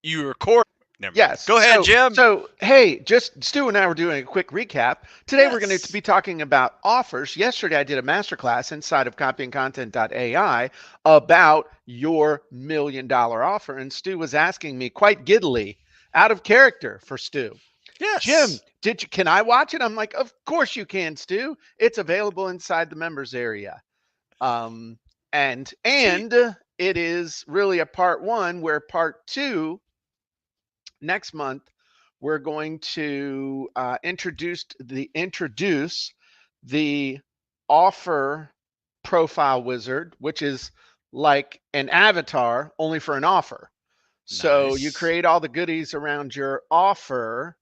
you record. Never mind. Yes. Go ahead, Jim. So, hey, just Stu and I were doing a quick recap. Today we're going to Yes. be talking about offers. Yesterday I did a masterclass inside of CopyandContent.AI about your $1 million offer. And Stu was asking me quite giddily, out of character for Stu, Jim, Yes. can I watch it? I'm like, of course you can, Stu. It's available inside the members area. Um, See, and it is really a part one, where part two next month we're going to introduce the offer profile wizard, which is like an avatar only for an offer. So you nice. create all the goodies around your offer,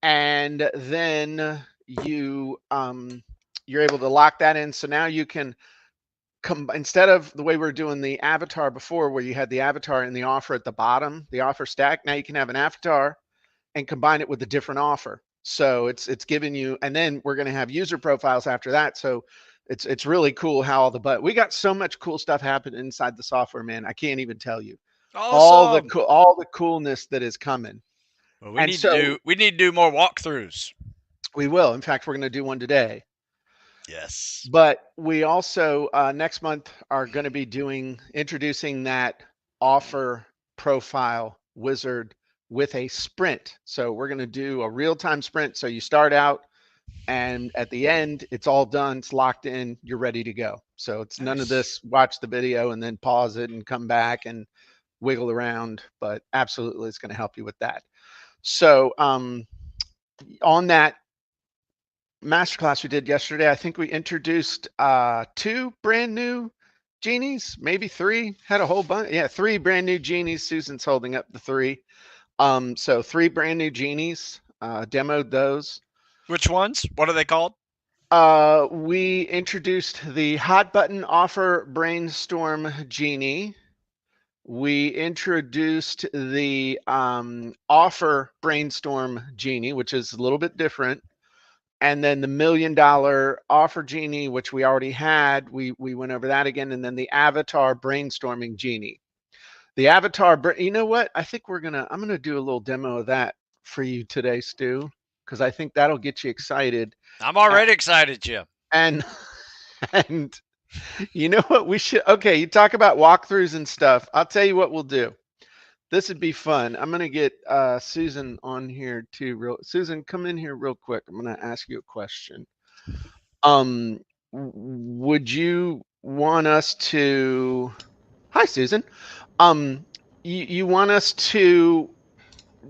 and then you're able to lock that in. So now you can instead of the way we were doing the avatar before, where you had the avatar and the offer at the bottom, the offer stack, now you can have an avatar and combine it with a different offer. So it's giving you, and then we're going to have user profiles after that. So it's really cool how we got so much cool stuff happening inside the software, man. I can't even tell you Awesome. all the coolness that is coming. Well, And so we need to do more walkthroughs. we will. In fact, we're going to do one today. Yes. But we also next month are going to be introducing that offer profile wizard with a sprint. So we're going to do a real-time sprint. So you start out, and at the end, it's all done. It's locked in. You're ready to go. So it's none of Nice. this watch the video and then pause it and come back and wiggle around. But absolutely, it's going to help you with that. So on that masterclass we did yesterday, I think we introduced 2 brand new genies, maybe 3. Had a whole bunch. Yeah, 3 brand new genies. Susan's holding up the 3. So 3 brand new genies. Demoed those. Which ones? What are they called? We introduced the hot button offer brainstorm genie. We introduced the offer brainstorm genie, which is a little bit different. And then the $1 million offer genie, which we already had, we went over that again. And then the avatar brainstorming genie. The avatar, you know what? I think I'm gonna do a little demo of that for you today, Stu, because I think that'll get you excited. I'm already excited, Jim. And and you know what we should? Okay, you talk about walkthroughs and stuff. I'll tell you what we'll do. This would be fun. I'm gonna get Susan on here too. Susan, come in here real quick. I'm gonna ask you a question. Would you want us to? Hi, Susan. You want us to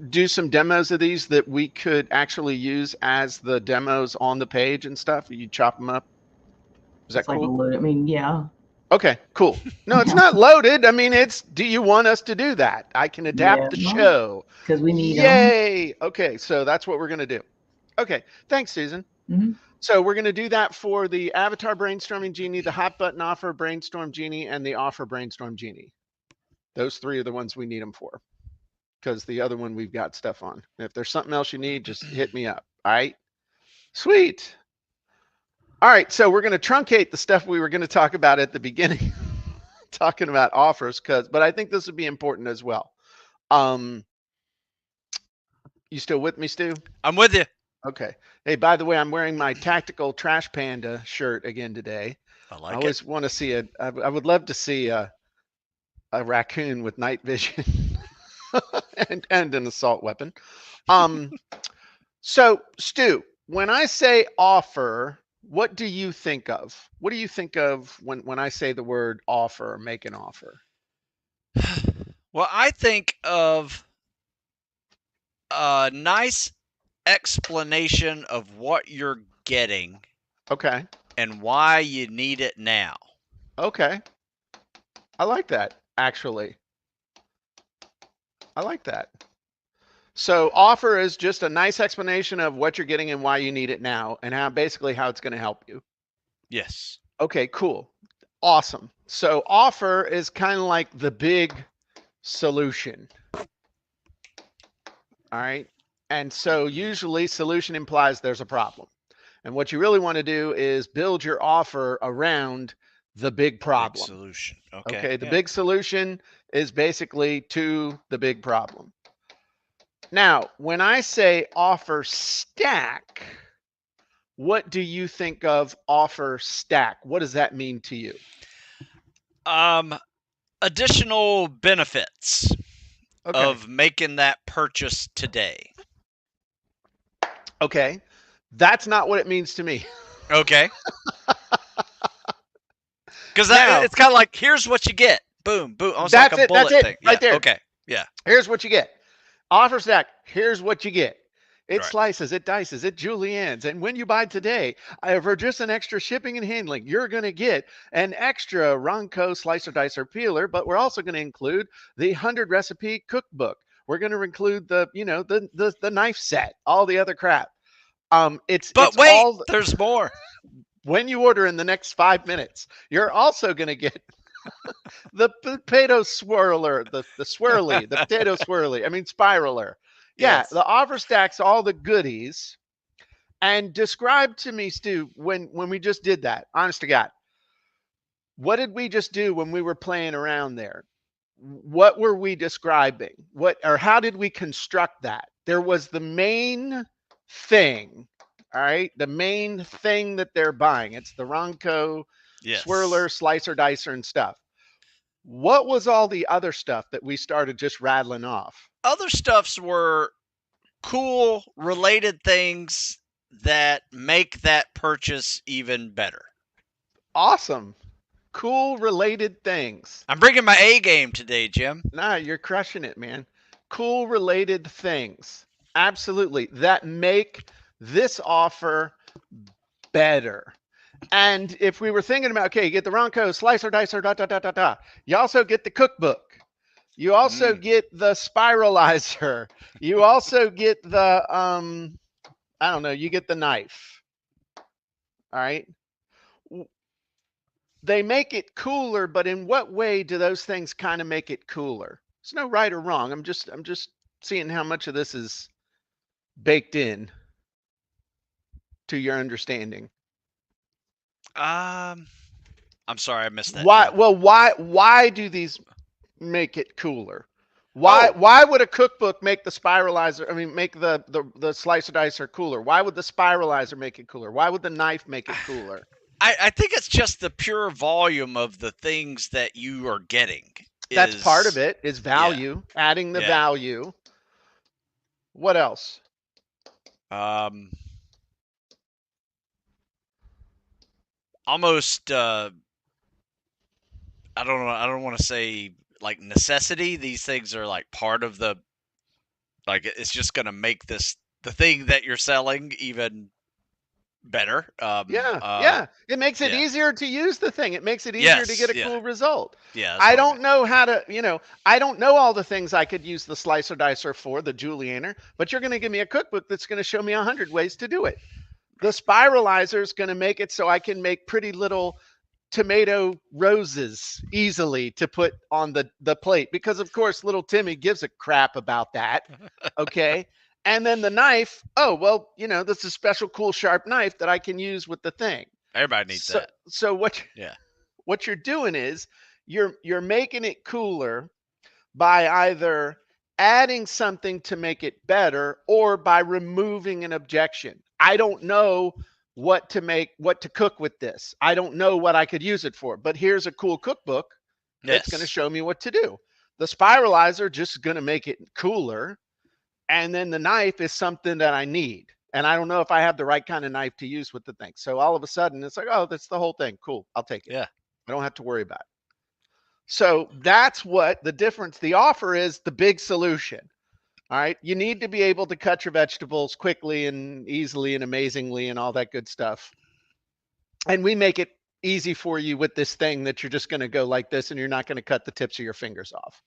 do some demos of these that we could actually use as the demos on the page and stuff? You chop them up. Is that It's like a cool? load. I mean, yeah. Okay, cool. No, it's Yeah. not loaded. I mean, do you want us to do that? I can adapt the Yeah. show. Because we need them. Yay. Okay, so that's what we're going to do. Okay, thanks, Susan. Mhm. So we're going to do that for the avatar brainstorming genie, the hot button offer brainstorm genie, and the offer brainstorm genie. Those 3 are the ones we need them for, because the other one we've got stuff on. If there's something else you need, just hit me up. All right? Sweet. All right, so we're going to truncate the stuff we were going to talk about at the beginning, talking about offers, but I think this would be important as well. You still with me, Stu? I'm with you. Okay. Hey, by the way, I'm wearing my tactical trash panda shirt again today. I I like it. always want to see I would love to see a raccoon with night vision and an assault weapon. So Stu, when I say offer, what do you think of? What do you think of when I say the word offer, make an offer? Well, I think of a nice explanation of what you're getting Okay. and why you need it now. Okay. I like that, actually. I like that. So offer is just a nice explanation of what you're getting and why you need it now, and basically how it's going to help you. Yes. Okay, cool. Awesome. So offer is kind of like the big solution. All right. And so usually solution implies there's a problem. And what you really want to do is build your offer around the big Big problem. solution. Okay. Okay, the Yeah. big solution is basically to the big problem. Now, when I say offer stack, what do you think of offer stack? What does that mean to you? Um, additional benefits Okay. of making that purchase today. Okay. That's not what it means to me. Okay. Because Now, it's kind of like, here's what you get. Boom, boom. Almost like that's a it. That's bullet it thing. Yeah. right there. Okay. Yeah. Here's what you get. Offer stack. Here's what you get. It Right. slices, it dices, it juliennes. And when you buy today, for just an extra shipping and handling, you're going to get an extra Ronco slicer, dicer, peeler, but we're also going to include the 100 recipe cookbook. We're going to include the knife set, all the other crap. But It's wait, all there's more. when you order in the next 5 minutes. You're also going to get the potato swirler, the swirly, the potato swirly. I mean spiraler. Yeah, Yes. the offer stacks all the goodies. And describe to me, Stu, when we just did that. Honest to God, what did we just do when we were playing around there? What were we describing? What or how did we construct that? There was the main thing. All right, the main thing that they're buying. It's the Ronco Yes. swirler, slicer, dicer, and stuff. What was all the other stuff that we started just rattling off? Other stuffs were cool, related things that make that purchase even better. Awesome. Cool related things. I'm bringing my A game today, Jim. Nah, you're crushing it, man. Cool related things. Absolutely. That make this offer better. And if we were thinking about, okay, you get the Ronco, slicer, dicer, da, da, da, da, da. You also get the cookbook. You also Mm. get the spiralizer. You also get the, I don't know, you get the knife. All right. They make it cooler, but in what way do those things kind of make it cooler? There's no right or wrong. I'm just seeing how much of this is baked in to your understanding. Um, I'm sorry, I missed that, Why Jim. well why do these make it cooler? Why Oh, why would a cookbook make the spiralizer, I mean make the slicer dicer cooler? Why would the spiralizer make it cooler? Why would the knife make it cooler? I think it's just the pure volume of the things that you are getting That's part of is, it, is yeah, value, adding the yeah. value. What else? Um, almost, I don't know, I don't want to say like necessity. These things are like part of the, like, it's just going to make the thing that you're selling even better. Yeah, yeah. It makes it Yeah. easier to use the thing. It makes it easier to get Yes, a yeah. cool result. Yeah, that's I what I don't meant. know how to, I don't know all the things I could use the slicer dicer for, the julienner, but you're going to give me a cookbook that's going to show me 100 ways to do it. The Right. spiralizer is going to make it so I can make pretty little tomato roses easily to put on the plate because of course little Timmy gives a crap about that. Okay. And then the knife, oh well, this is a special cool sharp knife that I can use with the thing. Everybody needs So that. so Yeah. what you're doing is you're making it cooler by either adding something to make it better or by removing an objection. I don't know what to cook with this. I don't know what I could use it for, but here's a cool cookbook. It's going to Yes. show me what to do. The spiralizer just going to make it cooler, and then the knife is something that I need. And I don't know if I have the right kind of knife to use with the thing. So all of a sudden it's like, oh, that's the whole thing. Cool. I'll take it. Yeah. I don't have to worry about it. So that's what the difference. The offer is the big solution. All right. You need to be able to cut your vegetables quickly and easily and amazingly and all that good stuff. And we make it easy for you with this thing that you're just going to go like this and you're not going to cut the tips of your fingers off.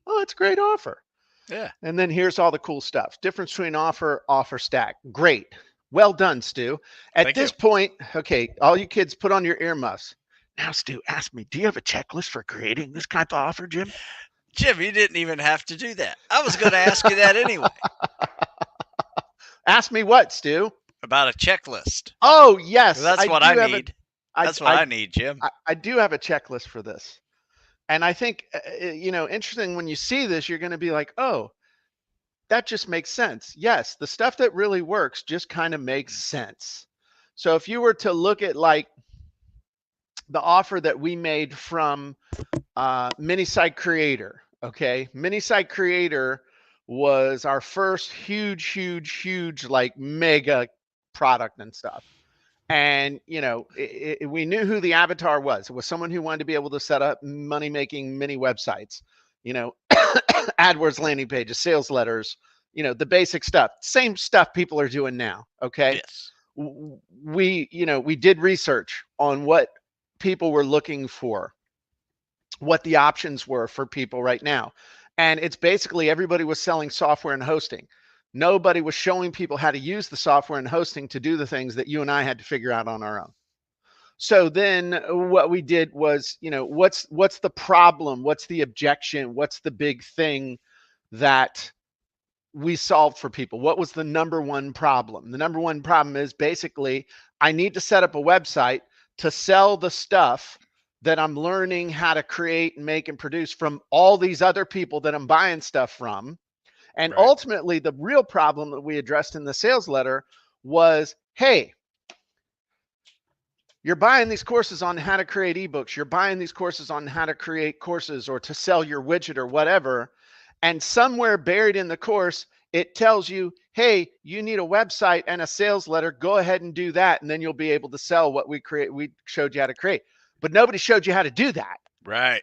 Oh, it's a great offer. Yeah. And then here's all the cool stuff. Difference between offer stack. Great. Well done, Stu. At Thank you. this point, okay, all you kids put on your earmuffs. Now, Stu, ask me, do you have a checklist for creating this kind of offer, Jim? Jim, you didn't even have to do that. I was going to ask you that anyway, Ask me what, Stu? about a checklist. Oh, yes, That's I what do I have a need. That's what I need, Jim. I do have a checklist for this. And I think, interesting when you see this, you're going to be like, oh, that just makes sense. Yes, the stuff that really works just kind of makes sense. So if you were to look at like the offer that we made from Mini Site Creator, okay, Mini Site Creator was our first huge like mega product and stuff. And we knew who the avatar was. It was someone who wanted to be able to set up money making mini websites, AdWords landing pages, sales letters, the basic stuff, same stuff people are doing now. Okay. Yes. We did research on what people were looking for, what the options were for people right now. And it's basically everybody was selling software and hosting. Nobody was showing people how to use the software and hosting to do the things that you and I had to figure out on our own. So then what we did was, what's the problem? What's the objection? What's the big thing that we solved for people? What was the number one problem? The number one problem is basically I need to set up a website to sell the stuff that I'm learning how to create and make and produce from all these other people that I'm buying stuff from. And Right. ultimately, the real problem that we addressed in the sales letter was, hey, you're buying these courses on how to create ebooks. You're buying these courses on how to create courses or to sell your widget or whatever. And somewhere buried in the course, it tells you, hey, you need a website and a sales letter. Go ahead and do that. And then you'll be able to sell what we showed you how to create. But nobody showed you how to do that. Right.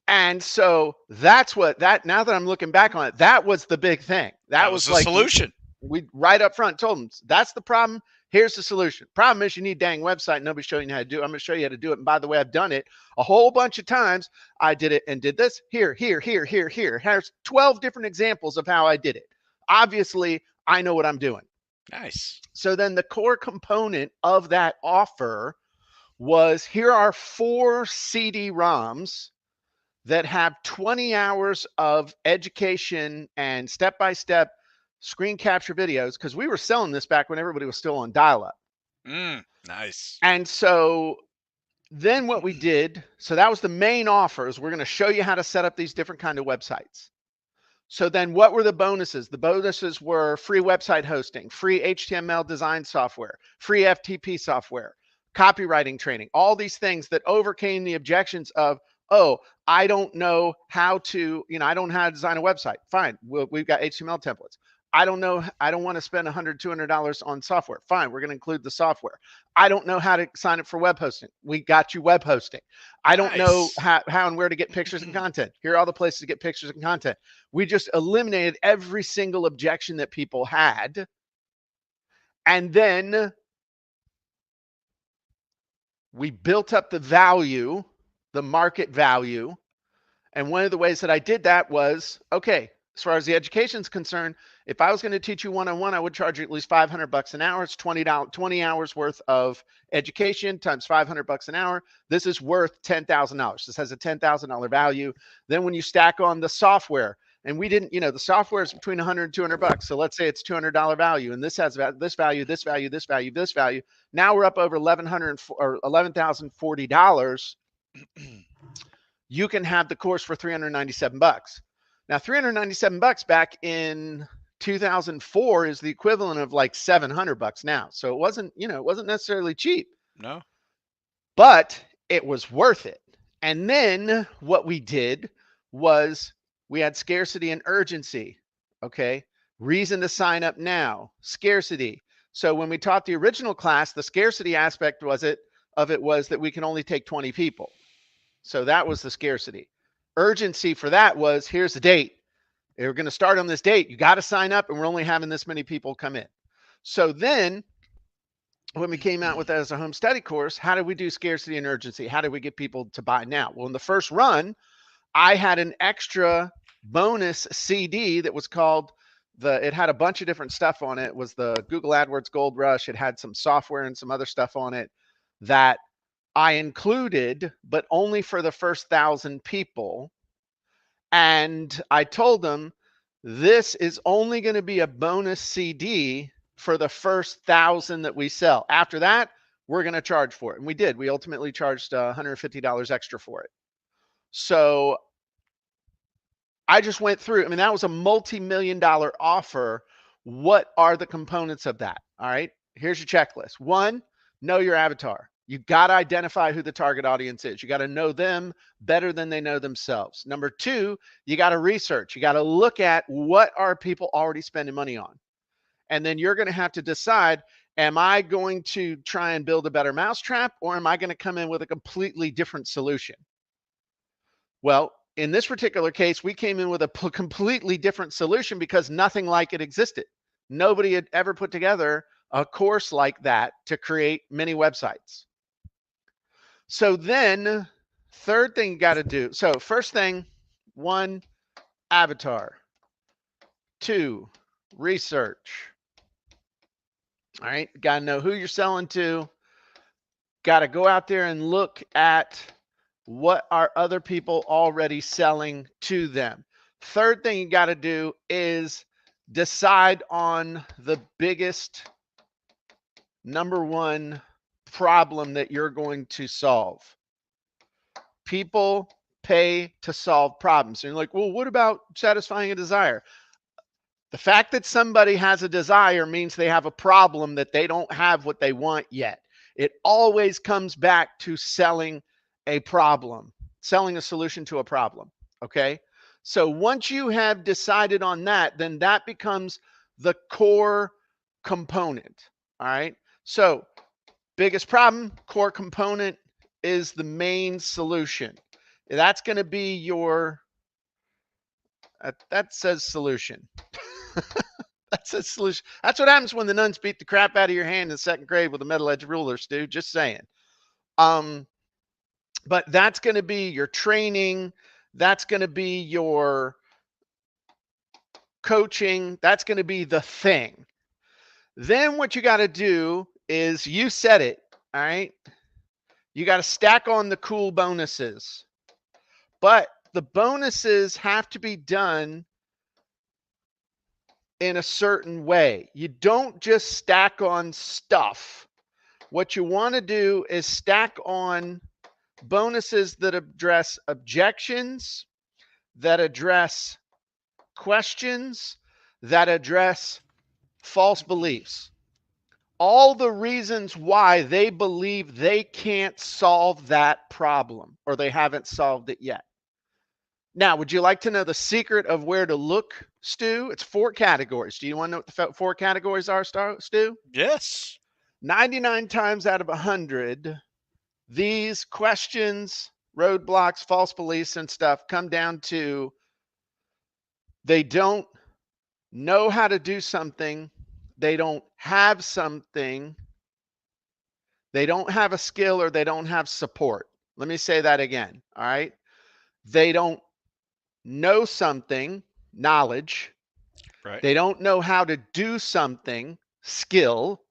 And so that's now that I'm looking back on it, that was the big thing. That was was the like, solution. we right up front told them that's the problem. Here's the solution. Problem is you need a dang website. Nobody's showing you how to do it. I'm going to show you how to do it. And by the way, I've done it a whole bunch of times. I did it and did this here. Here's 12 different examples of how I did it. Obviously, I know what I'm doing. Nice. So then the core component of that offer was, here are 4 CD-ROMs that have 20 hours of education and step-by-step screen capture videos, because we were selling this back when everybody was still on dial-up. Nice. And so then what we did, so that was the main offers. We're going to show you how to set up these different kind of websites. So then what were the bonuses? The bonuses were free website hosting, free HTML design software, free FTP software, copywriting training, all these things that overcame the objections of, oh, I don't know how to, I don't know how to design a website. Fine. We've got HTML templates. I don't know. I don't want to spend $100, $200 on software. Fine. We're going to include the software. I don't know how to sign up for web hosting. We got you web hosting. I don't know how and where to get pictures and content. Here are all the places to get pictures and content. We just eliminated every single objection that people had. And then we built up the value, the market value. And one of the ways that I did that was, okay, as far as the education is concerned, if I was going to teach you one-on-one, I would charge you at least $500 an hour. It's $20 hours worth of education times $500 an hour. This is worth $10,000. This has a $10,000 value. Then when you stack on the software, and we didn't, the software is between $100 and $200. So let's say it's $200 value, and this has this value, this value, this value, this value. Now we're up over $11,040. You can have the course for $397. Now, $397 back in 2004 is the equivalent of like $700 now. So it wasn't necessarily cheap. No. But it was worth it. And then what we did was we had scarcity and urgency. Okay. Reason to sign up now, scarcity. So when we taught the original class, the scarcity aspect was that we can only take 20 people. So that was the scarcity. Urgency for that was, here's the date. We're going to start on this date. You got to sign up, and we're only having this many people come in. So then when we came out with that as a home study course, how did we do scarcity and urgency? How did we get people to buy now? Well, in the first run, I had an extra bonus CD that was called it had a bunch of different stuff on it. It was the Google AdWords Gold Rush. It had some software and some other stuff on it that I included, but only for the first 1,000 people. And I told them, this is only going to be a bonus CD for the first 1,000 that we sell. After that, we're going to charge for it. And we did. We ultimately charged $150 extra for it. So I just went through, I mean, that was a multi-million-dollar offer. What are the components of that? All right, here's your checklist. One, know your avatar. You got to identify who the target audience is. You got to know them better than they know themselves. Number two, you got to research. You got to look at what are people already spending money on. And then you're going to have to decide, am I going to try and build a better mousetrap, or am I going to come in with a completely different solution? Well, in this particular case, we came in with a completely different solution because nothing like it existed. Nobody had ever put together a course like that to create many websites. So then, third thing you got to do. So first thing, one, avatar. Two, research. All right, got to know who you're selling to. Got to go out there and look at what are other people already selling to them. Third thing you got to do is decide on the biggest number one problem that you're going to solve. People pay to solve problems. And you're like, well, what about satisfying a desire? The fact that somebody has a desire means they have a problem that they don't have what they want yet. It always comes back to selling a problem, selling a solution to a problem. Okay. So once you have decided on that, then that becomes the core component. All right. So biggest problem, core component is the main solution. That's going to be your, that says solution. That's a solution. That's what happens when the nuns beat the crap out of your hand in second grade with a metal edge ruler, Stu. Just saying. But that's going to be your training. That's going to be your coaching. That's going to be the thing. Then what you got to do is, you said it, all right? You got to stack on the cool bonuses. But the bonuses have to be done in a certain way. You don't just stack on stuff. What you want to do is stack on bonuses that address objections, that address questions, that address false beliefs. All the reasons why they believe they can't solve that problem, or they haven't solved it yet. Now, would you like to know the secret of where to look, Stu? It's 4 categories. Do you want to know what the 4 categories are, Stu? Yes. 99 times out of 100, these questions, roadblocks, false beliefs, and stuff come down to they don't know how to do something, they don't have something, they don't have a skill, or they don't have support. Let me say that again. All right. They don't know something, knowledge. Right. They don't know how to do something, skill.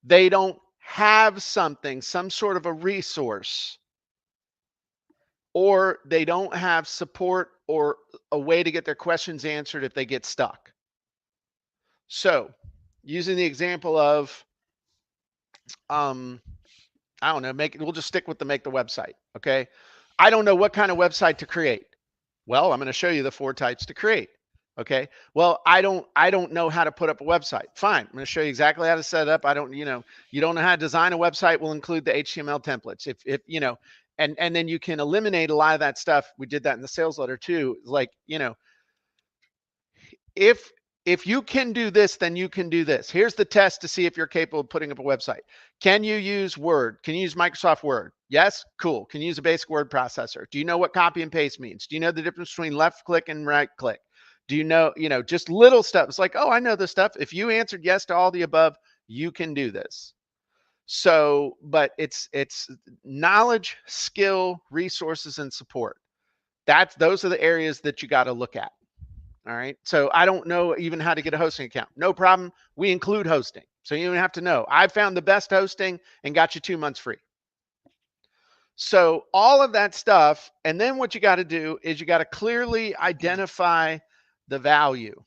They don't have something, some sort of a resource, or they don't have support or a way to get their questions answered if they get stuck. So, using the example of, I don't know, we'll just stick with make the website. Okay. I don't know what kind of website to create. Well, I'm going to show you the 4 types to create. Okay. Well, I don't know how to put up a website. Fine. I'm going to show you exactly how to set it up. You don't know how to design a website. We'll include the HTML templates. If and then you can eliminate a lot of that stuff. We did that in the sales letter too. Like, if you can do this, then you can do this. Here's the test to see if you're capable of putting up a website. Can you use Word? Can you use Microsoft Word? Yes? Cool. Can you use a basic word processor? Do you know what copy and paste means? Do you know the difference between left click and right click? Do you know, just little stuff. It's like, oh, I know this stuff. If you answered yes to all the above, you can do this. So, but it's knowledge, skill, resources, and support. Those are the areas that you got to look at. All right. So I don't know even how to get a hosting account. No problem. We include hosting. So you don't have to know. I found the best hosting and got you 2 months free. So all of that stuff. And then what you got to do is you got to clearly identify the value.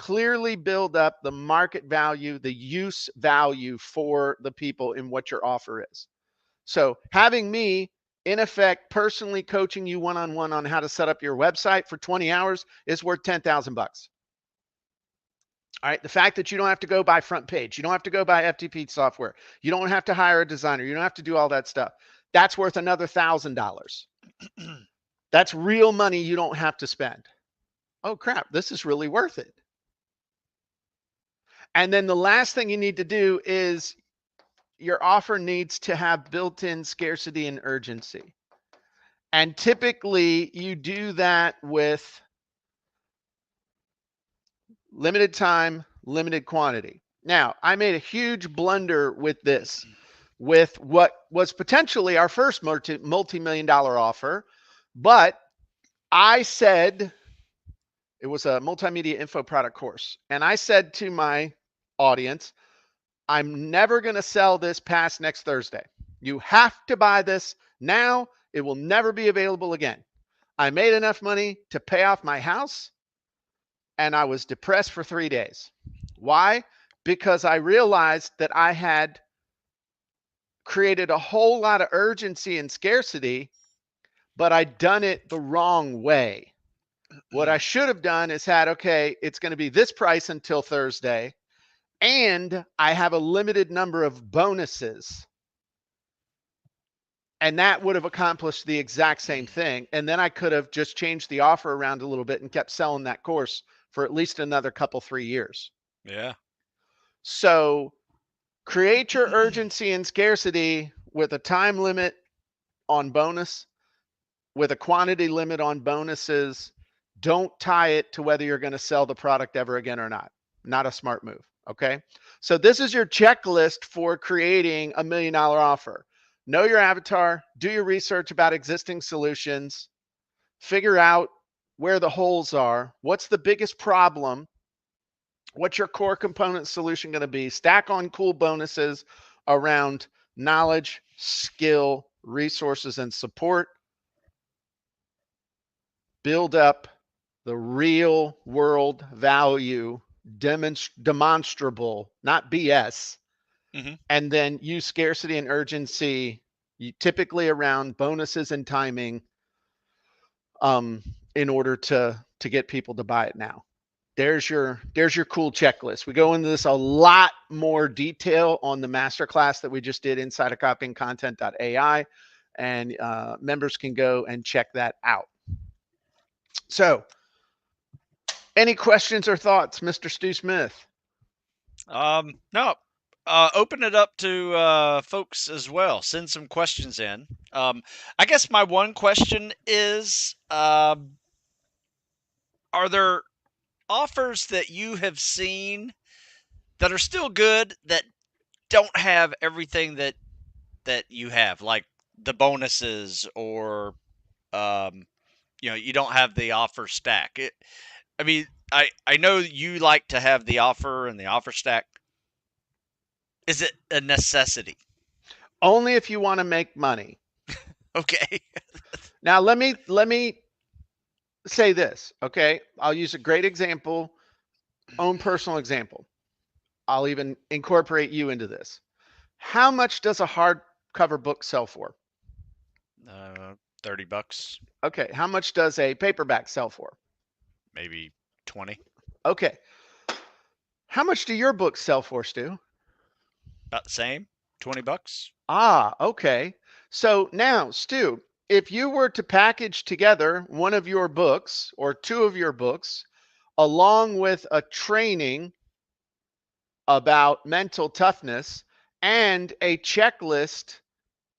clearly build up the market value, the use value for the people in what your offer is. So having me, in effect, personally coaching you one-on-one on how to set up your website for 20 hours is worth 10,000 bucks. All right. The fact that you don't have to go buy front page, you don't have to go buy FTP software, you don't have to hire a designer, you don't have to do all that stuff. That's worth another $1,000. That's real money you don't have to spend. Oh crap, this is really worth it. And then the last thing you need to do is your offer needs to have built-in scarcity and urgency. And typically you do that with limited time, limited quantity. Now, I made a huge blunder with this, with what was potentially our first multi-million dollar offer, but I said it was a multimedia info product course. And I said to my audience, I'm never going to sell this past next Thursday. You have to buy this now. It will never be available again. I made enough money to pay off my house, and I was depressed for 3 days. Why? Because I realized that I had created a whole lot of urgency and scarcity, but I'd done it the wrong way. What I should have done is had, okay, it's going to be this price until Thursday, and I have a limited number of bonuses. And that would have accomplished the exact same thing. And then I could have just changed the offer around a little bit and kept selling that course for at least another couple, 3 years. Yeah. So create your urgency and scarcity with a time limit on bonus, with a quantity limit on bonuses. Don't tie it to whether you're going to sell the product ever again or not. Not a smart move. Okay. So this is your checklist for creating $1 million offer. Know your avatar, do your research about existing solutions, figure out where the holes are, what's the biggest problem, what's your core component solution going to be, stack on cool bonuses around knowledge, skill, resources, and support, build up the real world value, demonstrable, not BS, and then use scarcity and urgency, typically around bonuses and timing, in order to get people to buy it now. There's your cool checklist. We go into this a lot more detail on the masterclass that we just did inside of CopyandContent.AI, and members can go and check that out. So, any questions or thoughts, Mr. Stu Smith? No. Open it up to folks as well. Send some questions in. I guess my one question is, are there offers that you have seen that are still good that don't have everything that you have, like the bonuses, or you don't have the offer stack? I mean, I know you like to have the offer and the offer stack. Is it a necessity? Only if you want to make money. Okay. Now let me say this, okay? I'll use a great example, own personal example. I'll even incorporate you into this. How much does a hardcover book sell for? $30. Okay. How much does a paperback sell for? Maybe 20. Okay. How much do your books sell for, Stu? About the same, $20. Ah, okay. So now, Stu, if you were to package together one of your books or two of your books, along with a training about mental toughness and a checklist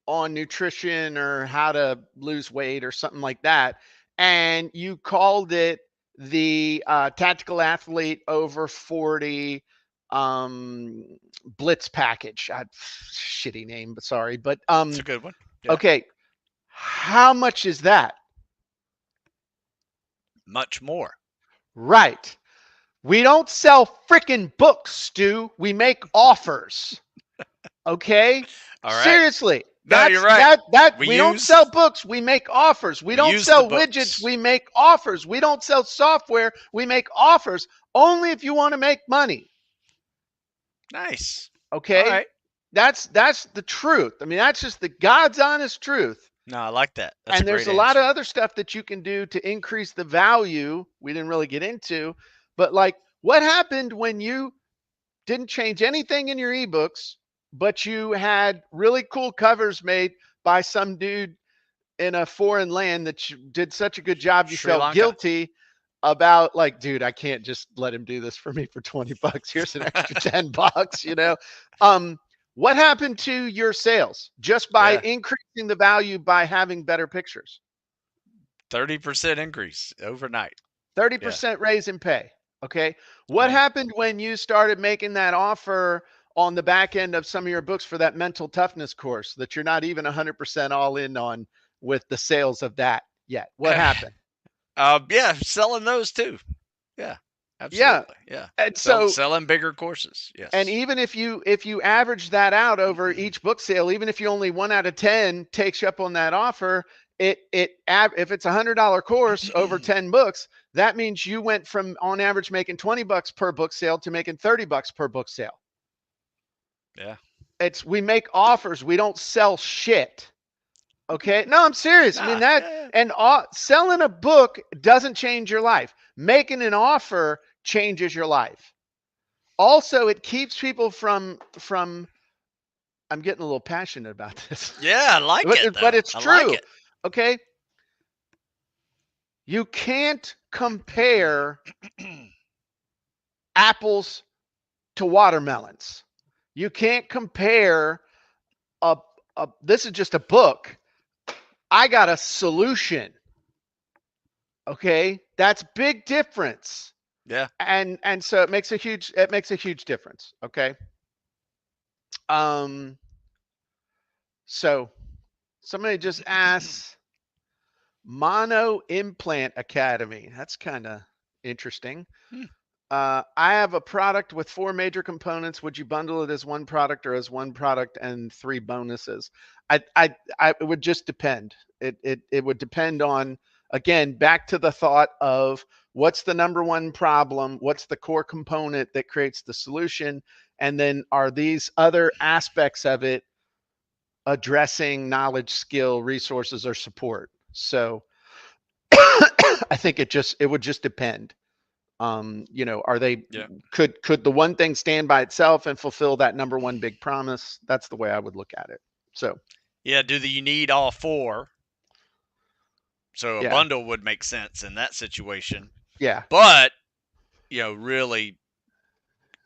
on nutrition or how to lose weight or something like that, and you called it the Tactical Athlete Over 40 Blitz Package. Shitty name, but sorry. But it's a good one. Yeah. Okay. How much is that? Much more. Right. We don't sell freaking books, Stu. We make offers. Okay? All right. Seriously. No, you're right. We don't sell books, we make offers. We don't sell widgets, we make offers. We don't sell software, we make offers. Only if you want to make money. Nice. All Okay? right. That's the truth. I mean, that's just the God's honest truth. No, I like that. That's a And there's great a lot of answer. other stuff that you can do to increase the value we didn't really get into. But like, what happened when you didn't change anything in your ebooks, but you had really cool covers made by some dude in a foreign land that you did such a good job you Sri felt Lanka. guilty about, like, dude, I can't just let him do this for me for 20 bucks. Here's an extra 10 bucks, you know. Um what happened to your sales just by Yeah. increasing the value by having better pictures? 30% increase overnight. Yeah. 30% raise in pay. Okay. What Yeah. happened when you started making that offer on the back end of some of your books for that mental toughness course that you're not even 100% all in on with the sales of that yet? What happened? Yeah, selling those too. Yeah. Yeah. Absolutely. Yeah. And so, Selling bigger courses. and Yes. even if you average that out over each book sale, even if you only 1 out of 10 takes you up on that offer, if it's $100 course over 10 books, that means you went from on average making 20 bucks per book sale to making 30 bucks per book sale. Yeah. It's we make offers, we don't sell shit. Okay? No, I'm serious. I mean Nah. that, Yeah. and selling a book doesn't change your life. Making an offer changes your life. Also, it keeps people from I'm getting a little passionate about this. Yeah. I like it But though. it's I like true. it. Okay? You can't compare apples to watermelons. You can't compare a, this is just a book. I got a solution. Okay? That's big difference. Yeah. And so it makes a huge difference. Okay? Um so somebody just asked Mono Implant Academy. That's kind of interesting. Hmm. I have a product with 4 major components. Would you bundle it as one product or as one product and 3 bonuses? It would just depend. It would depend on, again, back to the thought of what's the number one problem, what's the core component that creates the solution, and then are these other aspects of it addressing knowledge, skill, resources, or support? So I think it would just depend. Are they, Yeah. could the one thing stand by itself and fulfill that number one big promise? That's the way I would look at it. So Yeah. Do you need all four? So a yeah, bundle would make sense in that situation. yeah, But, really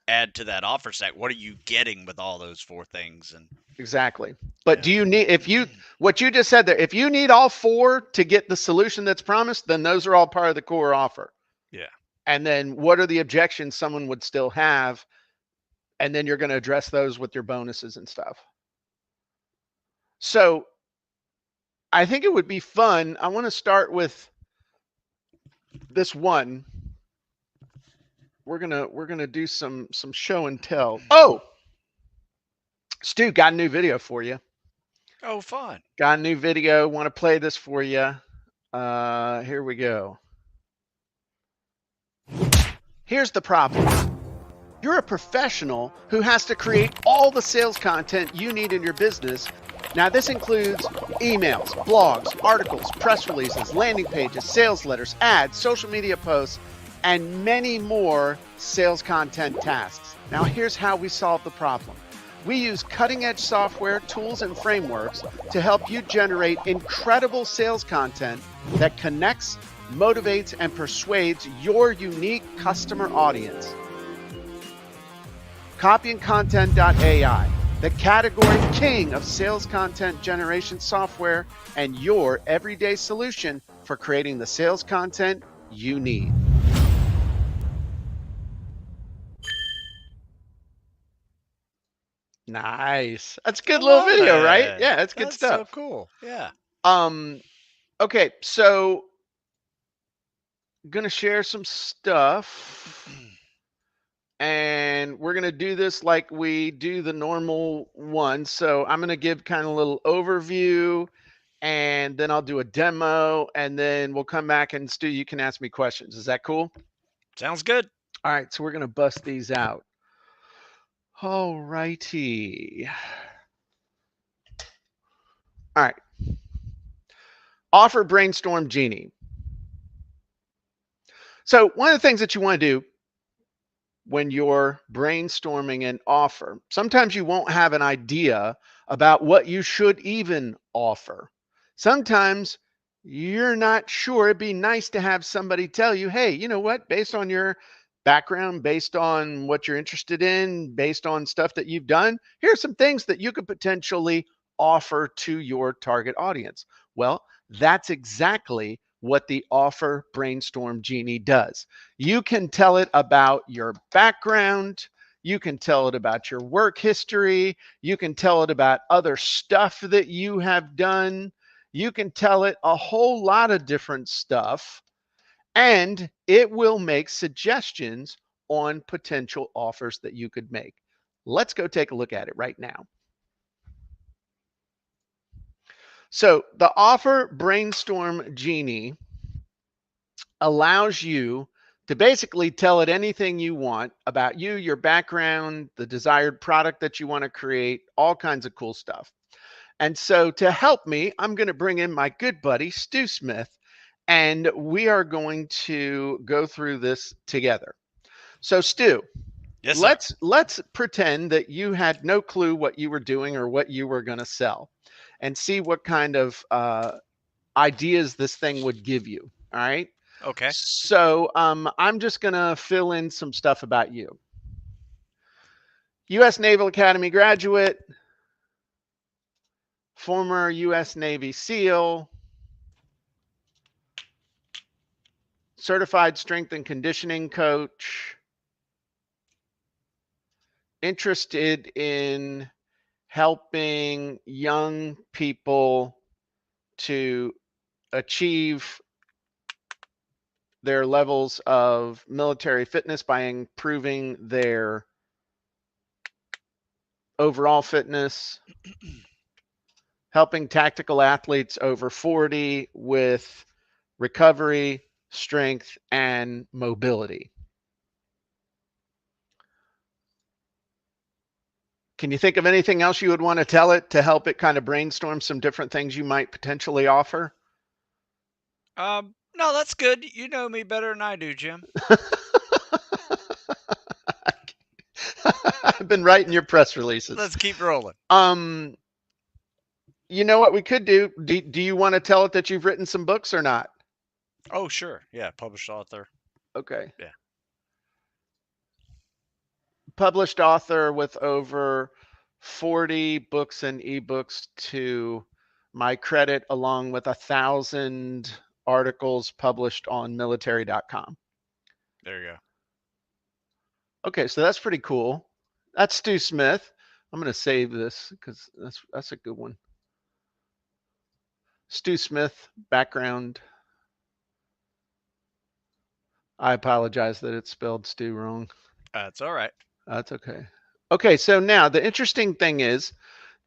add to that offer stack. What are you getting with all those four things? And exactly. But yeah. do you need, if you, what you just said there, if you need all four to get the solution that's promised, then those are all part of the core offer. Yeah. And then what are the objections someone would still have? And then you're going to address those with your bonuses and stuff. So I think it would be fun. I want to start with this one. We're gonna do some show and tell. Oh, Stu, got a new video for you. Oh, fun. Got a new video. Want to play this for you? Here we go. Here's the problem. You're a professional who has to create all the sales content you need in your business. Now, this includes emails, blogs, articles, press releases, landing pages, sales letters, ads, social media posts, and many more sales content tasks. Now, here's how we solve the problem. We use cutting-edge software, tools, and frameworks to help you generate incredible sales content that connects, motivates, and persuades your unique customer audience. CopyandContent.AI, the category king of sales content generation software and your everyday solution for creating the sales content you need. Nice. That's a I good little love video, right? that. Yeah, that's good That's so stuff. cool. Yeah. Um, okay, so I'm gonna share some stuff. And we're going to do this like we do the normal one. So I'm going to give kind of a little overview, and then I'll do a demo, and then we'll come back, and Stu, you can ask me questions. Is that cool? Sounds good. All right, so we're going to bust these out. All righty. All right. Offer Brainstorm Genie. So one of the things that you want to do when you're brainstorming an offer, sometimes you won't have an idea about what you should even offer. Sometimes you're not sure. It'd be nice to have somebody tell you, hey, you know what, based on your background, based on what you're interested in, based on stuff that you've done, here's some things that you could potentially offer to your target audience. Well, that's exactly what the Offer Brainstorm Genie does. You can tell it about your background. You can tell it about your work history. You can tell it about other stuff that you have done. You can tell it a whole lot of different stuff, and it will make suggestions on potential offers that you could make. Let's go take a look at it right now. So the Offer Brainstorm Genie allows you to basically tell it anything you want about you, your background, the desired product that you want to create, all kinds of cool stuff. And so to help me, I'm going to bring in my good buddy, Stu Smith, and we are going to go through this together. So Stu, Yes, sir. let's pretend that you had no clue what you were doing or what you were going to sell, and see what kind of ideas this thing would give you. All right. Okay. So I'm just going to fill in some stuff about you. U.S. Naval Academy graduate, former U.S. Navy SEAL, certified strength and conditioning coach, interested in helping young people to achieve their levels of military fitness by improving their overall fitness, helping tactical athletes over 40 with recovery, strength, and mobility. Can you think of anything else you would want to tell it to help it kind of brainstorm some different things you might potentially offer? No, that's good. You know me better than I do, Jim. I've been writing your press releases. Let's keep rolling. Um, you know what we could do? Do you want to tell it that you've written some books or not? Oh, sure. Yeah, published author. Okay. Yeah. Published author with over 40 books and ebooks to my credit, along with 1,000 articles published on military.com. There you go. Okay, so that's pretty cool. That's Stu Smith. I'm going to save this because that's a good one. Stu Smith, background. I apologize that it's spelled Stu wrong. That's all right. That's okay. Okay, so now the interesting thing is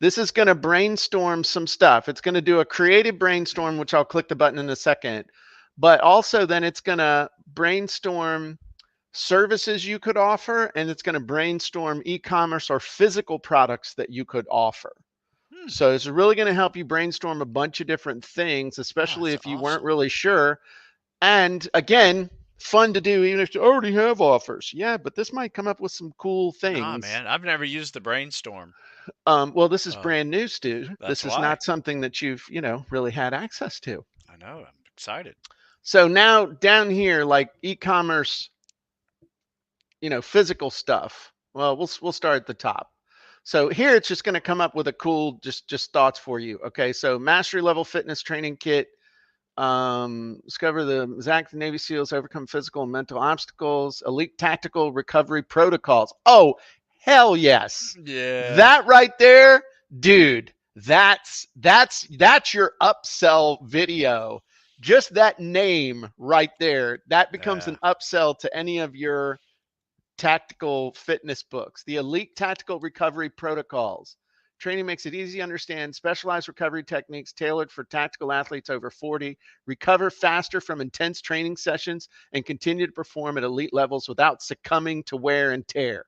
this is going to brainstorm some stuff. It's going to do a creative brainstorm, which I'll click the button in a second. But also then it's going to brainstorm services you could offer, and it's going to brainstorm e-commerce or physical products that you could offer. Hmm. So it's really going to help you brainstorm a bunch of different things, Oh, especially that's if you weren't awesome. really sure. And again, fun to do even if you already have offers. Yeah, but this might come up with some cool Nah, things. man. I've never used the brainstorm. Well, this is Uh, brand new, Stu. that's This is why. not something that you've, really had access to. I know. I'm excited. So now down here, like e-commerce, physical stuff. Well, we'll start at the top. So here it's just going to come up with a cool just thoughts for you. Okay, so mastery level fitness training kit. Discover the Zach the Navy SEALs overcome physical and mental obstacles. Elite tactical recovery protocols. Oh, hell yes! Yeah. That right there, dude. That's your upsell video. Just that name right there. That becomes Yeah. an upsell to any of your tactical fitness books. The Elite Tactical Recovery Protocols. Training makes it easy to understand specialized recovery techniques tailored for tactical athletes over 40, recover faster from intense training sessions, and continue to perform at elite levels without succumbing to wear and tear.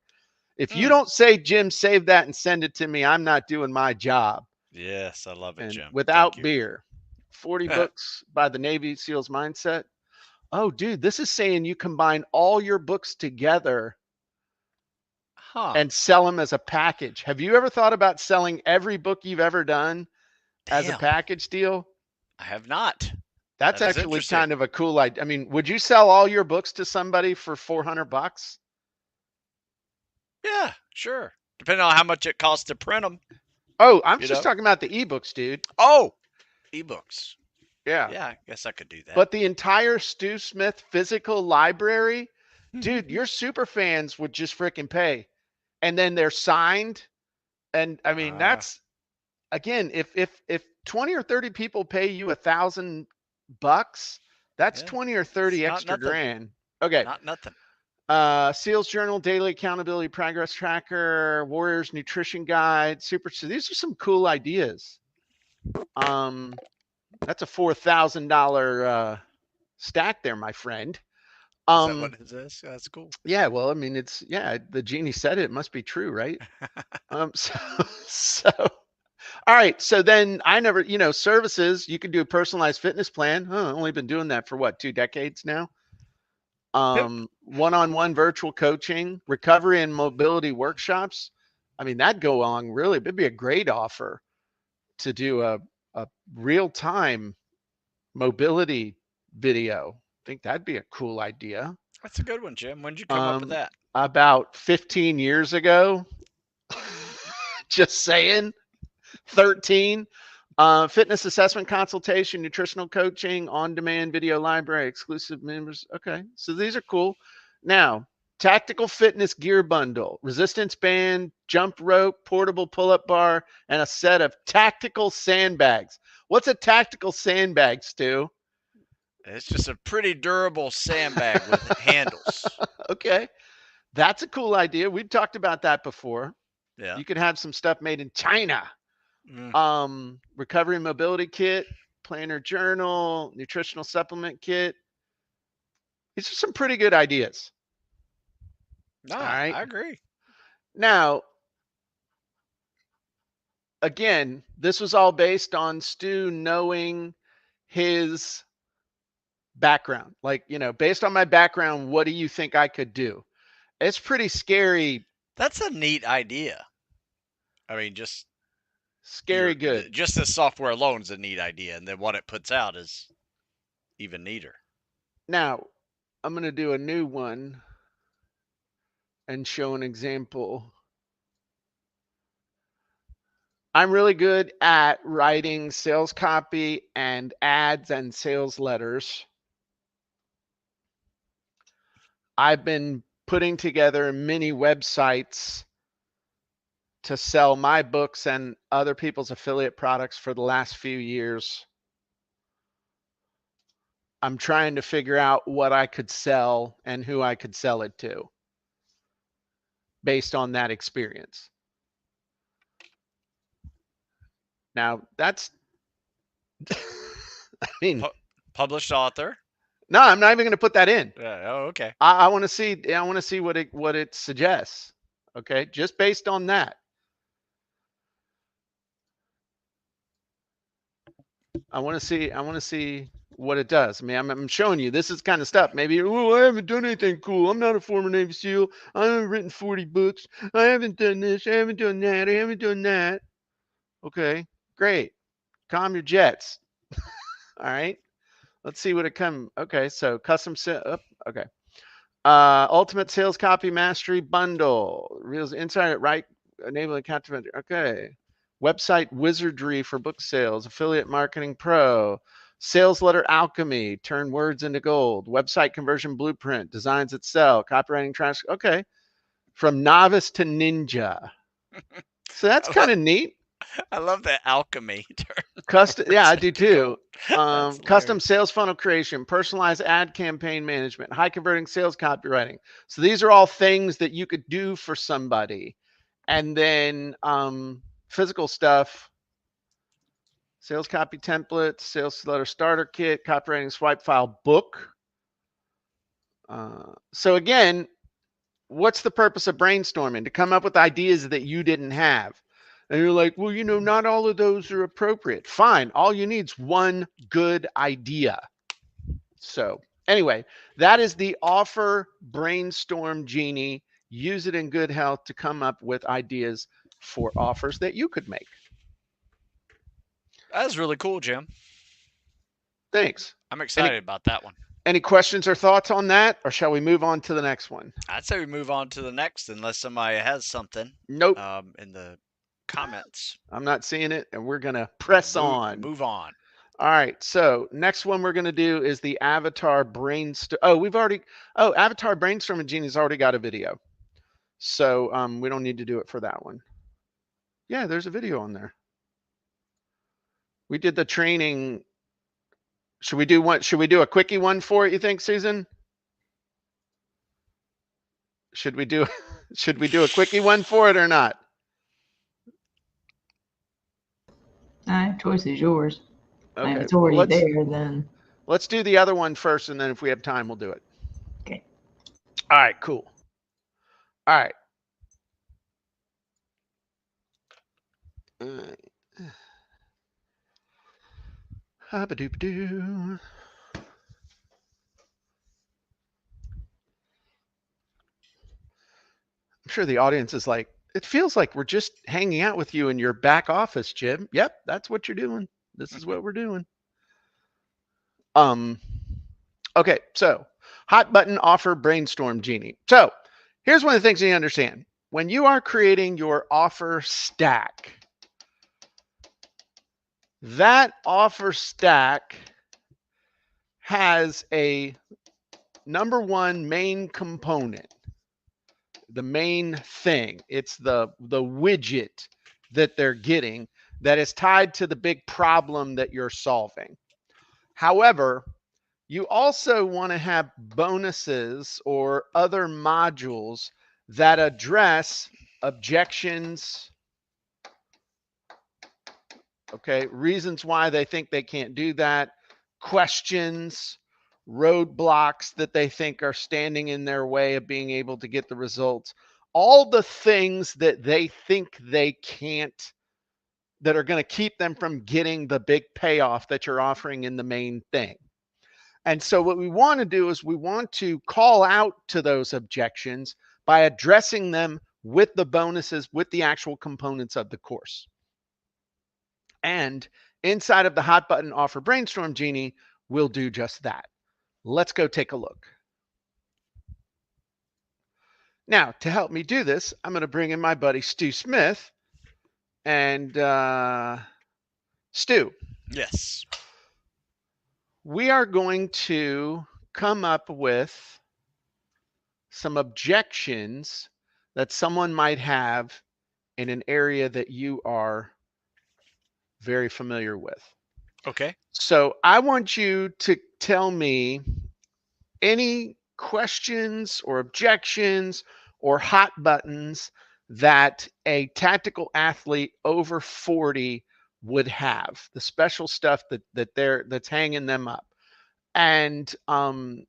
If you Mm. don't say, Jim, save that and send it to me, I'm not doing my job. Yes, I love it, And Jim. Thank without you. beer, 40 books by the Navy SEALs Mindset. Oh, dude, this is saying you combine all your books together Huh. and sell them as a package. Have you ever thought about selling every book you've ever done as a Damn. package deal? I have not. That's That is actually interesting. kind of a cool idea. I mean, would you sell all your books to somebody for 400 bucks? Yeah, sure. Depending on how much it costs to print them, Oh, I'm you just know. talking about the ebooks, dude. Oh, ebooks. Yeah. Yeah, I guess I could do that. But the entire Stu Smith physical library, dude, your super fans would just freaking pay. And then they're signed. And I mean, uh, that's again, if 20 or 30 people pay you $1,000, that's yeah, 20 or it's 30 not extra nothing. grand. Okay. Not nothing. SEALs Journal, Daily Accountability Progress Tracker, Warriors Nutrition Guide, Super. So these are some cool ideas. Um, that's a $4,000 stack there, my friend. Is that what Um, it is? That's cool. yeah, well, I mean, it's yeah, the genie said it, it must be true, right? So, so all right. So then I never, services, you can do a personalized fitness plan. Huh, only been doing that for what, 2 decades now? Yep. One-on-one virtual coaching, recovery and mobility workshops. I mean, that'd go on really, it'd be a great offer to do a real-time mobility video. I think that'd be a cool idea. That's a good one, Jim. When did you come up with Um, that? about 15 years ago, just saying, 13. Fitness assessment consultation, nutritional coaching, on-demand video library, exclusive members. Okay, so these are cool. Now, tactical fitness gear bundle, resistance band, jump rope, portable pull-up bar, and a set of tactical sandbags. What's a tactical sandbag, Stu? It's just a pretty durable sandbag with handles. Okay, that's a cool idea. We've talked about that before. Yeah. You could have some stuff made in China. Mm. Recovery and mobility kit, planner journal, nutritional supplement kit. These are some pretty good ideas. All Nah, right. I agree. Now, again, this was all based on Stu knowing his background. Like, based on my background, what do you think I could do? It's pretty scary, That's a neat idea. I mean, just scary good. just the software alone is a neat idea, and then what it puts out is even neater. Now, I'm going to do a new one and show an example. I'm really good at writing sales copy and ads and sales letters. I've been putting together mini websites to sell my books and other people's affiliate products for the last few years. I'm trying to figure out what I could sell and who I could sell it to based on that experience. Now, that's, I mean, Published author. no, I'm not even going to put that in. Oh, okay. I want to see. I want to see what it suggests. Okay, just based on that. I want to see. I want to see what it does. I mean, I'm showing you. This is kind of stuff. Maybe, oh, I haven't done anything cool. I'm not a former Navy SEAL. I haven't written 40 books. I haven't done this. I haven't done that. I haven't done that. Okay, great. Calm your jets. All right. Let's see what it comes. Okay, so custom set up. Okay. Ultimate Sales Copy Mastery Bundle. Reels Insight right enabling account to okay. Website Wizardry for book sales. Affiliate Marketing Pro. Sales Letter Alchemy. Turn words into gold. Website Conversion Blueprint. Designs that sell. Copywriting trash. Okay. From novice to ninja. So that's kind of neat. I love that alchemy term. Custom, yeah, I do too. That's Custom hilarious. sales funnel creation, personalized ad campaign management, high converting sales copywriting. So these are all things that you could do for somebody, and then physical stuff, sales copy templates, sales letter starter kit, copywriting swipe file book. So again, what's the purpose of brainstorming? To come up with ideas that you didn't have. And you're like, well, not all of those are appropriate. Fine. All you need is one good idea. So anyway, that is the offer brainstorm genie. Use it in good health to come up with ideas for offers that you could make. That was really cool, Jim. Thanks. I'm Any excited about that one. any questions or thoughts on that, or shall we move on to the next one? I'd say we move on to the next, unless somebody has something Nope, in the comments. I'm not seeing it, and we're gonna press on. Move on. All right, so next one we're gonna do is the avatar brainstorm. Avatar brainstorming genie's already got a video, so we don't need to do it for that one. Yeah, there's a video on there. We did the training. Should we do one? Should we do a quickie one for it, you think, Susan? Should we do a quickie one for it or not? Choice is yours. Okay. If it's already there, then let's do the other one first, and then if we have time, we'll do it. okay. All right, cool. All right. I'm sure the audience is like, it feels like we're just hanging out with you in your back office, Jim. Yep, that's what you're doing. This is what we're doing. Okay, so hot button offer brainstorm genie. So here's one of the things you need to understand. When you are creating your offer stack, that offer stack has a number one main component, the main thing. It's the widget that they're getting that is tied to the big problem that you're solving. However, you also want to have bonuses or other modules that address objections, okay, reasons why they think they can't do that, questions, roadblocks that they think are standing in their way of being able to get the results, all the things that they think they can't, that are going to keep them from getting the big payoff that you're offering in the main thing. And so what we want to do is we want to call out to those objections by addressing them with the bonuses, with the actual components of the course. And inside of the hot button offer brainstorm genie, we'll do just that. Let's go take a look. Now, to help me do this, I'm going to bring in my buddy Stu Smith. And Stu. Yes. We are going to come up with some objections that someone might have in an area that you are very familiar with. Okay. So I want you to tell me any questions or objections or hot buttons that a tactical athlete over 40 would have, the special stuff that's hanging them up. And I'm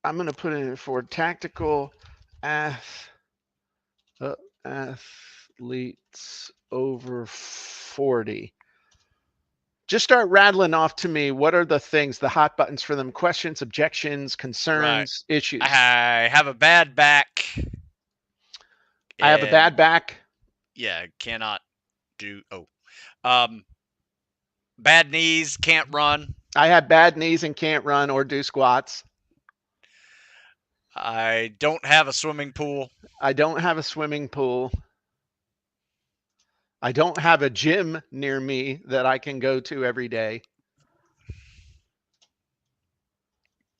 going to put in for tactical athletes over 40. Just start rattling off to me. What are the things, the hot buttons for them? Questions, objections, concerns, issues. I have a bad back. I have a bad back. Yeah, cannot do. Bad knees, can't run. I have bad knees and can't run or do squats. I don't have a swimming pool. I don't have a swimming pool. I don't have a gym near me that I can go to every day.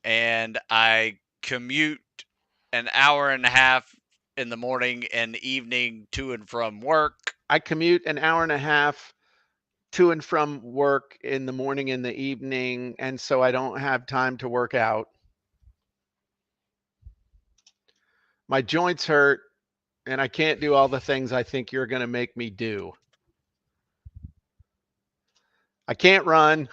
And I commute an hour and a half in the morning and evening to and from work. I commute an hour and a half to and from work in the morning and the evening, and so I don't have time to work out. My joints hurt. and I can't do all the things I think you're going to make me do. I can't run.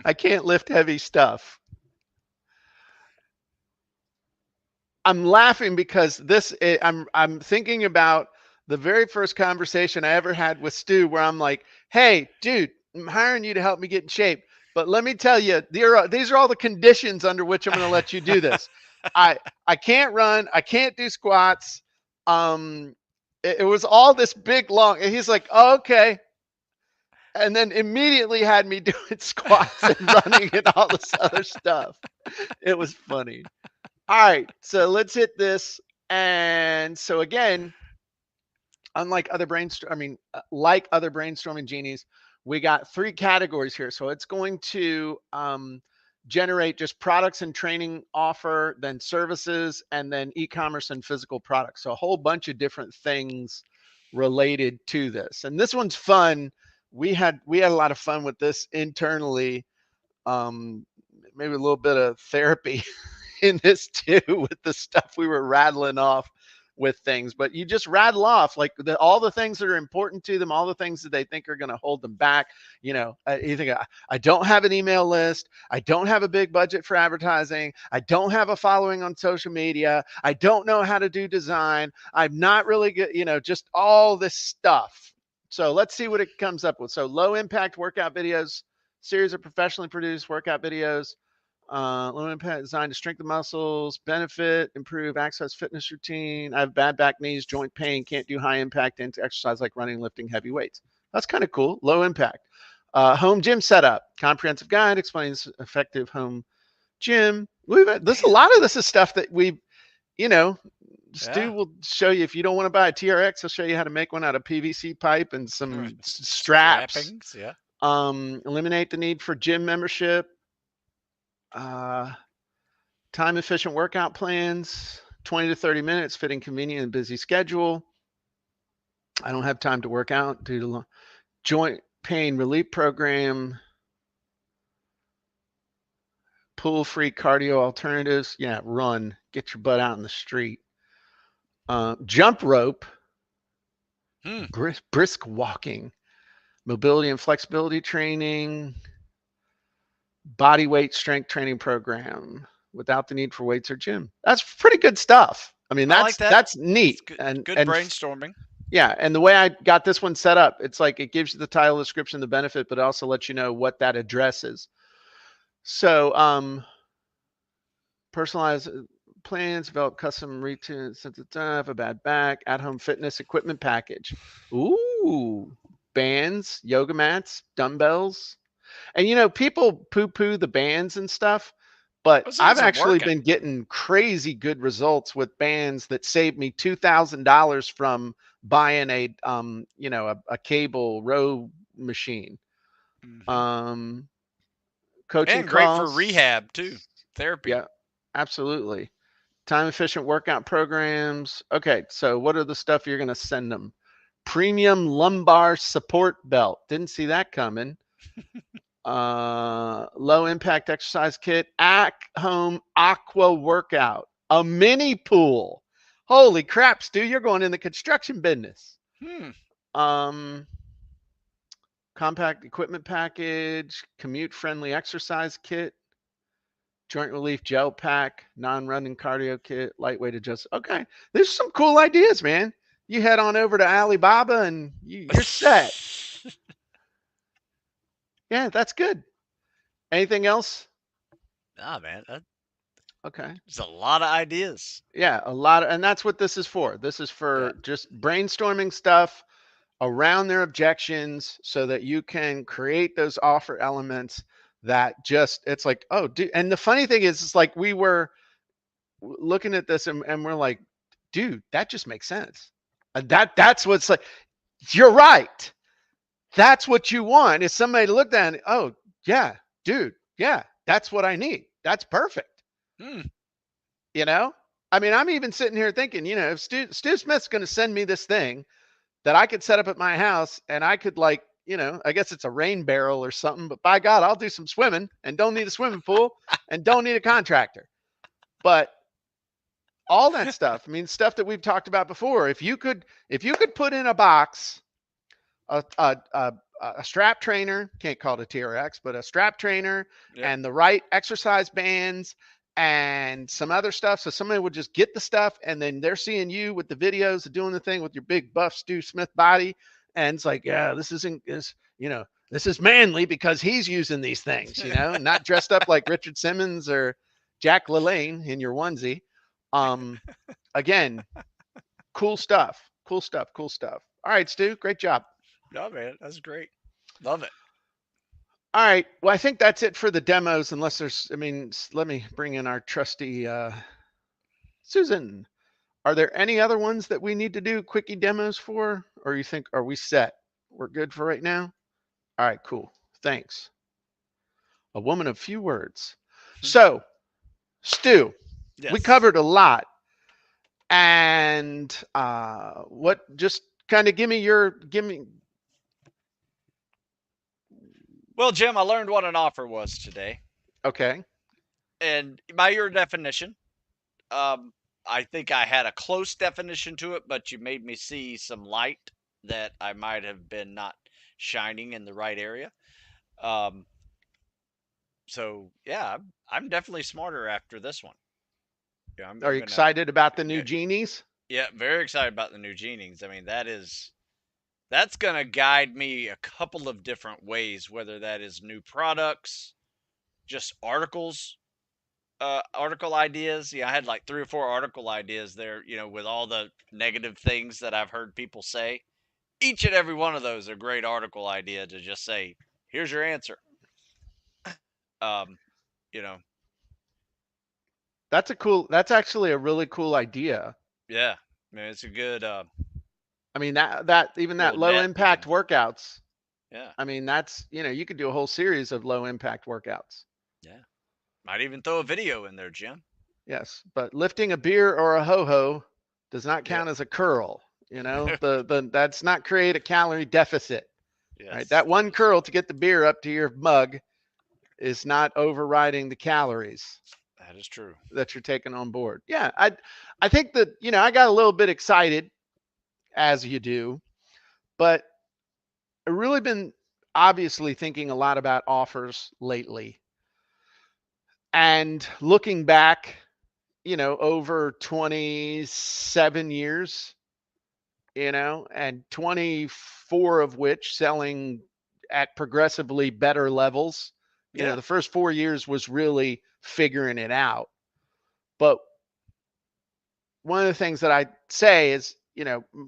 I can't lift heavy stuff. I'm laughing because I'm thinking about the very first conversation I ever had with Stu where I'm like, "Hey, dude, I'm hiring you to help me get in shape, but let me tell you, these are all the conditions under which I'm going to let you do this. I I can't run, I can't do squats. Um it was all this big long, and he's like, oh, "Okay." And then immediately had me doing squats and running and all this other stuff. It was funny. All right, so let's hit this. And so again, unlike other like other brainstorming genies, we got 3 categories here. So it's going to generate just products and training offer, then services, and then e-commerce and physical products. So a whole bunch of different things related to this. And this one's fun. We had a lot of fun with this internally. Maybe a little bit of therapy in this too with the stuff we were rattling off with things, but you just rattle off like all the things that are important to them, all the things that they think are going to hold them back. You think, I don't have an email list, I don't have a big budget for advertising, I don't have a following on social media, I don't know how to do design, I'm not really good, just all this stuff. So let's see what it comes up with. So low impact workout videos, series of professionally produced workout videos, low impact designed to strengthen muscles, benefit, improve access fitness routine. I have bad back, knees, joint pain, can't do high impact exercise like running, lifting heavy weights. That's kind of cool. Low impact. Home gym setup, comprehensive guide explains effective home gym. A Man, lot of this is stuff that you know, Stu yeah. will show you. If you don't want to buy a TRX, he'll show you how to make one out of PVC pipe and some straps. Strappings, yeah. Eliminate the need for gym membership. Uh, Time efficient workout plans, 20 to 30 minutes, fitting convenient and busy schedule. I don't have time to work out due to joint pain relief program, pool free cardio alternatives. Yeah, run, get your butt out in the street. Jump rope, Hmm. brisk walking, mobility and flexibility training, body weight strength training program without the need for weights or gym. That's pretty good stuff. I mean, I like that. that's neat. It's good. and Good and brainstorming. Yeah, and the way I got this one set up, it's like it gives you the title, description, the benefit, but it also lets you know what that address is. So, personalized plans, develop custom routines, have a bad back, at-home fitness equipment package. Ooh, bands, yoga mats, dumbbells. And people poo-poo the bands and stuff, but Those I've things are actually working. been getting crazy good results with bands that saved me $2,000 from buying a cable row machine. Hmm. Um, Coaching And great for calls. rehab too. Therapy. Yeah, absolutely. Time efficient workout programs. Okay, so what are the stuff you're going to send them? Premium lumbar support belt. Didn't see that coming. Low impact exercise kit, at home aqua workout, a mini pool. Holy crap, Stu, you're going in the construction business. Hmm. Um, Compact equipment package, commute friendly exercise kit, joint relief gel pack, non running cardio kit, lightweight adjust. Okay, there's some cool ideas, man. You head on over to Alibaba and you're set. Yeah, that's good. Anything else? Ah, man, Okay. there's a lot of ideas. Yeah, a lot of, and that's what this is for. This is Yeah. for just brainstorming stuff around their objections so that you can create those offer elements that just it's like, oh, dude. And the funny thing is, it's like we were looking at this and we're like, dude, that just makes sense. That's what's like, you're right. That's what you want is somebody to look at and, oh, yeah, dude, yeah, that's what I need. That's perfect. Hmm. You know, I mean, I'm even sitting here thinking, if Stu Smith's going to send me this thing that I could set up at my house and I could I guess it's a rain barrel or something, but by God, I'll do some swimming and don't need a swimming pool and don't need a contractor. But all that stuff. I mean, stuff that we've talked about before. If you could put in a box a strap trainer, can't call it a TRX, but a strap trainer Yep. and the right exercise bands and some other stuff. So somebody would just get the stuff and then they're seeing you with the videos of doing the thing with your big buff Stu Smith body. And it's like, yeah, this isn't this, this is manly because he's using these things, not dressed up like Richard Simmons or Jack LaLanne in your onesie. Again, cool stuff. Cool stuff. Cool stuff. All right, Stu, great job. No, man, that's great. Love it. All right. Well, I think that's it for the demos, unless let me bring in our trusty Susan. Are there any other ones that we need to do quickie demos for? Or you think, are we set? We're good for right now? All right, cool. Thanks. A woman of few words. So, Stu, we Yes. covered a lot. And just kind of give me. Well, Jim, I learned what an offer was today. Okay. And by your definition, I think I had a close definition to it, but you made me see some light that I might have been not shining in the right area. Um, so yeah, I'm definitely smarter after this one. Yeah, Are I'm you gonna. excited about the new Yeah, genies? yeah, very excited about the new Genies. I mean, that's gonna guide me a couple of different ways, whether that is new products, just article ideas. Yeah, I had like 3 or 4 article ideas there, with all the negative things that I've heard people say. Each and every one of those are great article idea to just say, here's your answer. Um, you know, That's actually a really cool idea. yeah. I mean, it's a good I mean, that even that little low net you impact can, workouts. yeah, I mean, that's, you could do a whole series of low impact workouts. yeah. Might even throw a video in there, Jim. Yes, but lifting a beer or a ho-ho does not Yeah. count as a curl. The that's not create a calorie deficit, right? Yes, That that one is curl to get the beer up to your mug is not overriding the calories that is true. that you're taking on board. Yeah, I think that, I got a little bit excited, as you do, but I've really been obviously thinking a lot about offers lately. And looking back, over 27 years, and 24 of which selling at progressively better levels. Yeah. The first 4 years was really figuring it out. But one of the things that I say is,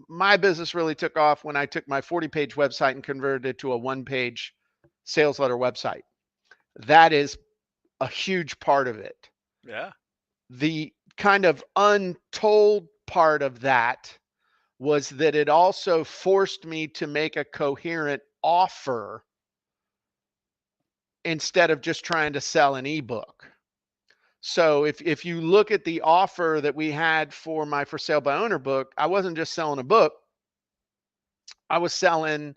my business really took off when I took my 40-page website and converted it to a one-page sales letter website. That is a huge part of it. Yeah. The kind of untold part of that was that it also forced me to make a coherent offer instead of just trying to sell an ebook. So if you look at the offer that we had for my For Sale by Owner book, I wasn't just selling a book. I was selling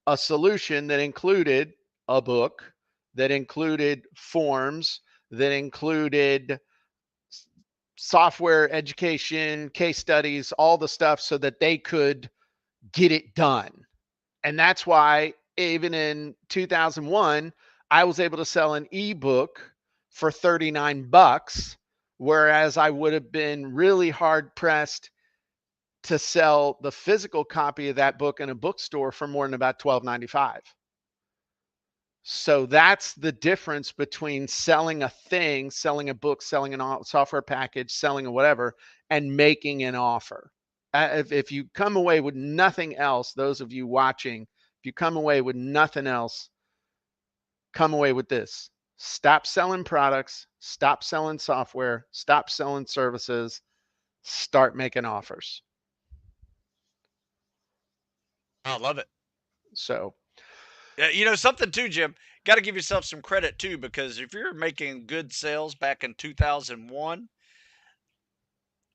a solution that included a book, that included forms, that included software education, case studies, all the stuff so that they could get it done. And that's why even in 2001, I was able to sell an ebook for 39 bucks, whereas I would have been really hard pressed to sell the physical copy of that book in a bookstore for more than about $12.95. So that's the difference between selling a thing, selling a book, selling a software package, selling a whatever, and making an offer. If you come away with nothing else, those of you watching, if you come away with nothing else, come away with this. Stop selling products, stop selling software, stop selling services, start making offers. I love it. So, Yeah, something too, Jim. Got to give yourself some credit too, because if you're making good sales back in 2001,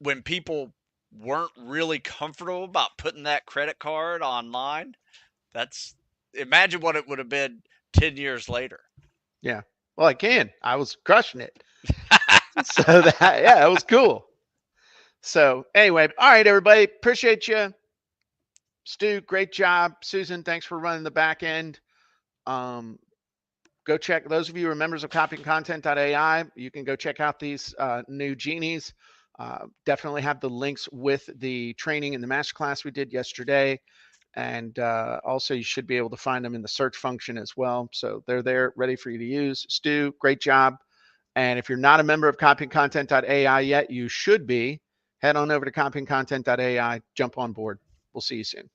when people weren't really comfortable about putting that credit card online, that's imagine what it would have been 10 years later. yeah. Well, I was crushing it. So that, yeah, it was cool. So anyway, all right, everybody, appreciate you. Stu, great job. Susan, thanks for running the back end. Go check, those of you who are members of CopyandContent.AI, you can go check out these new genies. Definitely have the links with the training and the masterclass we did yesterday. And also you should be able to find them in the search function as well. So they're there ready for you to use. Stu, great job. And if you're not a member of CopyandContent.AI yet, you should be. Head on over to CopyandContent.AI, jump on board. We'll see you soon.